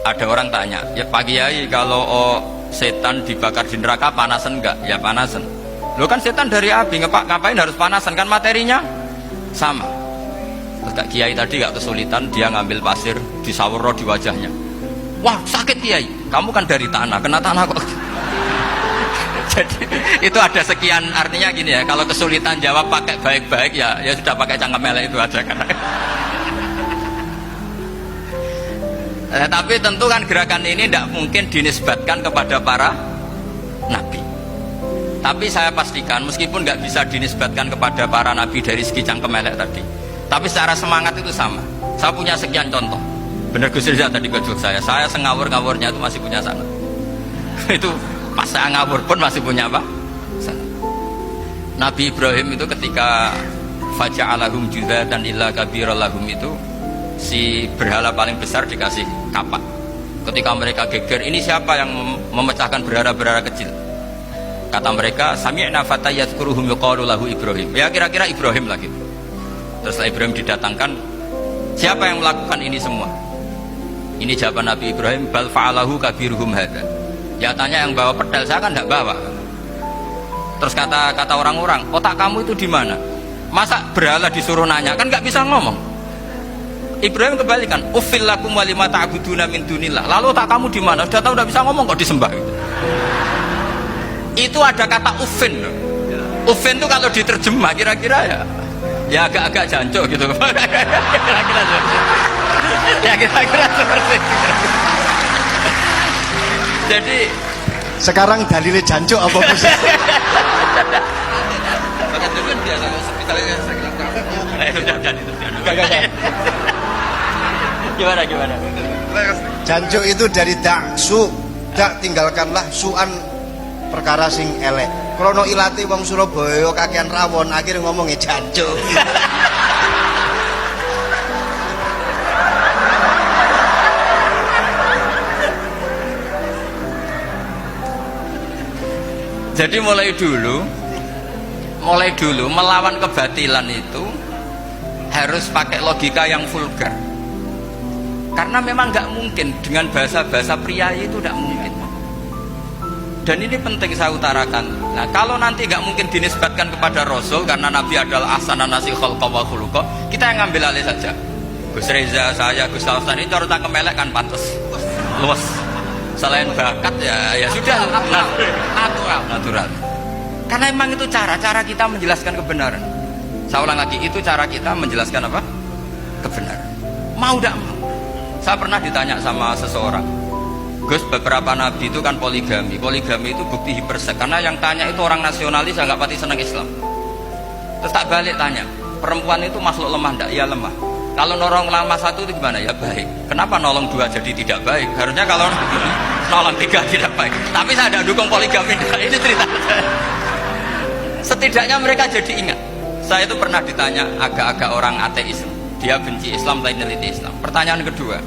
Ada orang tanya, ya Pak Kiai kalau setan dibakar di neraka panasan enggak? Ya panasan. Lo kan setan dari api, ngapain harus panasan, kan materinya sama. Terus Kak Kiai tadi gak kesulitan, dia ngambil pasir disawero di wajahnya. Wah sakit Kiai, kamu kan dari tanah, kena tanah kok. Jadi itu ada sekian, artinya gini ya, kalau kesulitan jawab pakai baik-baik ya sudah pakai cangkem elek itu aja kan. Tapi tentu kan gerakan ini tidak mungkin dinisbatkan kepada para nabi. Tapi saya pastikan meskipun nggak bisa dinisbatkan kepada para nabi dari segi cangkem elek tadi, tapi secara semangat itu sama. Saya punya sekian contoh. Bener Gus Riza tadi kejut saya sengawur-ngawurnya itu masih punya sana. Itu pas saya ngawur pun masih punya apa? Sana. Nabi Ibrahim itu ketika faja'alahum judatan illa kabirallahum itu, si berhala paling besar dikasih kapak. Ketika mereka geger, ini siapa yang memecahkan berhala-berhala kecil? Kata mereka, sami'na fata yadhkuruhum yuqalu lahu Ibrahim. Ya kira-kira Ibrahim lagi. Terus Ibrahim didatangkan, siapa yang melakukan ini semua? Ini jawaban Nabi Ibrahim, bal fa'alahu kabiruhum hadza. Ya tanya yang bawa pedal, saya kan tidak bawa. Terus kata orang-orang, otak kamu itu di mana? Masa berhala disuruh nanya, kan nggak bisa ngomong. Ibrahim kembalikan, ufil lakum walima ta'buduna min dunillah. Lalu otak kamu di mana? Sudah tahu tidak bisa ngomong kok disembah gitu. Itu ada kata ufin. Ufin itu kalau diterjemah kira-kira ya agak-agak jancuk gitu. Kira-kira seperti itu. Jadi sekarang dalilnya jancuk apa bos? Gimana? Jancuk itu dari daksu, dak tinggalkanlah suan perkara sing elek. Krono ilate wong Surabaya kakean rawon, akhirnya ngomongnya jancuk. Jadi mulai dulu melawan kebatilan itu harus pakai logika yang vulgar. Karena memang nggak mungkin dengan bahasa-bahasa priayi itu tidak mungkin. Dan ini penting saya utarakan. Nah, kalau nanti nggak mungkin dinisbatkan kepada Rasul karena Nabi adalah ahsanan nasi khalqa wa khuluqa, kita yang ngambil alih saja. Gus Reza, saya, Gus Tausan ini cara tak kemelek kan pantas, luas. Selain bakat ya sudah natural. Karena memang itu cara kita menjelaskan kebenaran. Saya ulang lagi, itu cara kita menjelaskan apa? Kebenaran. Mau tidak mau. Saya pernah ditanya sama seseorang, Gus, beberapa nabi itu kan poligami itu bukti hipersek. Karena yang tanya itu orang nasionalis yang nggak pati senang Islam. Terus tak balik tanya, perempuan itu makhluk lemah enggak? Ya lemah. Kalau nolong lama satu itu gimana? Ya baik. Kenapa nolong dua jadi tidak baik? Harusnya kalau nolong tiga tidak baik. Tapi saya tidak dukung poligami. Ini cerita. Setidaknya mereka jadi ingat. Saya itu pernah ditanya agak-agak orang ateis. Dia benci Islam tapi meneliti Islam. Pertanyaan kedua,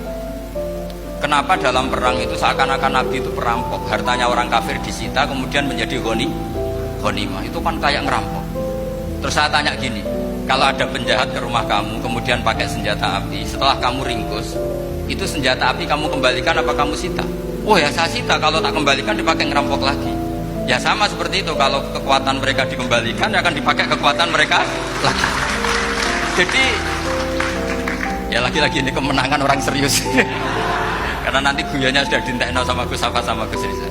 kenapa dalam perang itu seakan-akan Nabi itu perampok, hartanya orang kafir disita kemudian menjadi ghanimah? Itu kan kayak ngerampok. Terus saya tanya gini, kalau ada penjahat ke rumah kamu kemudian pakai senjata api, setelah kamu ringkus, itu senjata api kamu kembalikan apa kamu sita? Oh ya saya sita, kalau tak kembalikan dipakai ngerampok lagi. Ya sama seperti itu, kalau kekuatan mereka dikembalikan akan dipakai kekuatan mereka lagi. Jadi ya lagi-lagi ini kemenangan orang serius. Karena nanti guyanya sudah dintekno sama Gus Safa sama Gus Riza.